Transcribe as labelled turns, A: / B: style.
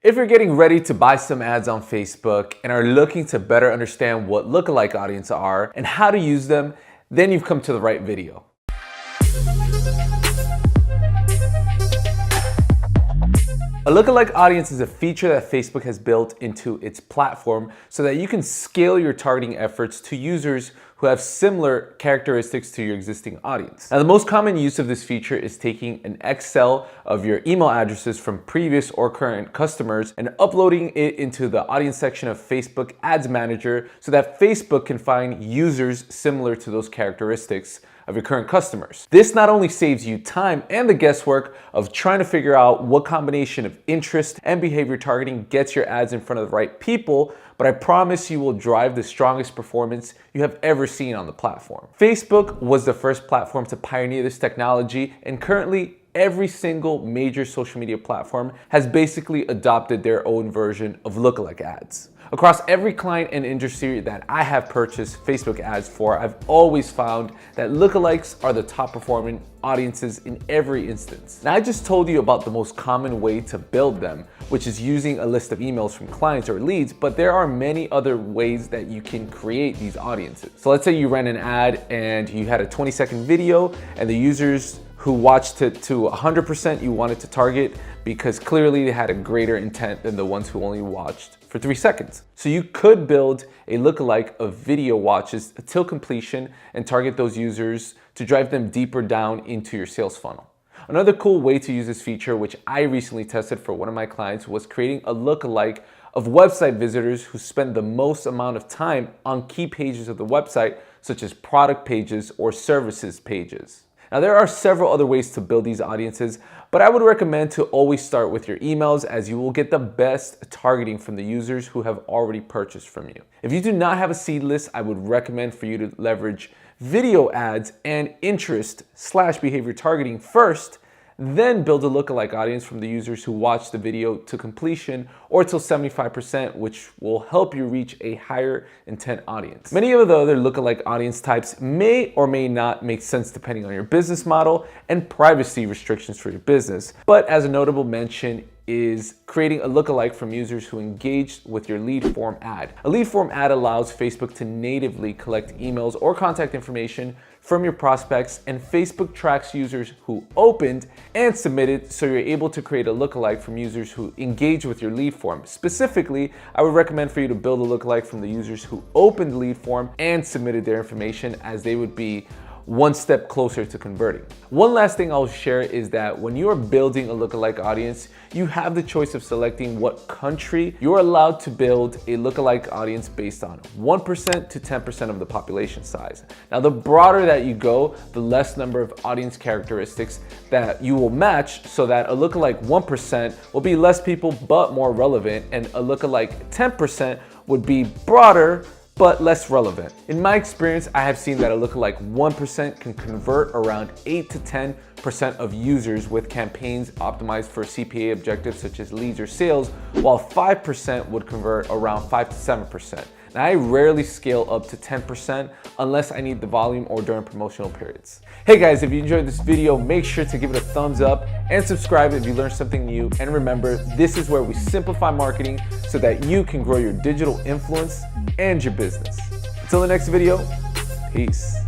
A: If you're getting ready to buy some ads on Facebook and are looking to better understand what lookalike audiences are and how to use them, then you've come to the right video. A lookalike audience is a feature that Facebook has built into its platform so that you can scale your targeting efforts to users who have similar characteristics to your existing audience. Now, the most common use of this feature is taking an Excel of your email addresses from previous or current customers and uploading it into the audience section of Facebook Ads Manager so that Facebook can find users similar to those characteristics of your current customers. This not only saves you time and the guesswork of trying to figure out what combination of interest and behavior targeting gets your ads in front of the right people, but I promise you will drive the strongest performance you have ever seen on the platform. Facebook was the first platform to pioneer this technology, and currently every single major social media platform has basically adopted their own version of lookalike ads. Across every client and industry that I have purchased Facebook ads for, I've always found that lookalikes are the top performing audiences in every instance. Now, I just told you about the most common way to build them, which is using a list of emails from clients or leads, but there are many other ways that you can create these audiences. So let's say you ran an ad and you had a 20-second video and the users who watched it to 100% you wanted to target because clearly they had a greater intent than the ones who only watched for 3 seconds. So you could build a lookalike of video watches till completion and target those users to drive them deeper down into your sales funnel. Another cool way to use this feature, which I recently tested for one of my clients, was creating a lookalike of website visitors who spend the most amount of time on key pages of the website, such as product pages or services pages. Now, there are several other ways to build these audiences, but I would recommend to always start with your emails, as you will get the best targeting from the users who have already purchased from you. If you do not have a seed list, I would recommend for you to leverage video ads and interest/behavior targeting first, then build a lookalike audience from the users who watch the video to completion or till 75%, which will help you reach a higher intent audience. Many of the other lookalike audience types may or may not make sense depending on your business model and privacy restrictions for your business. But as a notable mention is creating a lookalike from users who engaged with your lead form ad. A lead form ad allows Facebook to natively collect emails or contact information from your prospects, and Facebook tracks users who opened and submitted, so you're able to create a lookalike from users who engage with your lead form. Specifically, I would recommend for you to build a lookalike from the users who opened the lead form and submitted their information, as they would be one step closer to converting. One last thing I'll share is that when you are building a lookalike audience, you have the choice of selecting what country you're allowed to build a lookalike audience based on, 1% to 10% of the population size. Now, the broader that you go, the less number of audience characteristics that you will match, so that a lookalike 1% will be less people but more relevant, and a lookalike 10% would be broader but less relevant. In my experience, I have seen that a lookalike 1% can convert around 8 to 10% of users with campaigns optimized for CPA objectives such as leads or sales, while 5% would convert around 5 to 7%. Now, I rarely scale up to 10% unless I need the volume or during promotional periods. Hey guys, if you enjoyed this video, make sure to give it a thumbs up and subscribe if you learned something new. And remember, this is where we simplify marketing so that you can grow your digital influence and your business. Until the next video, peace.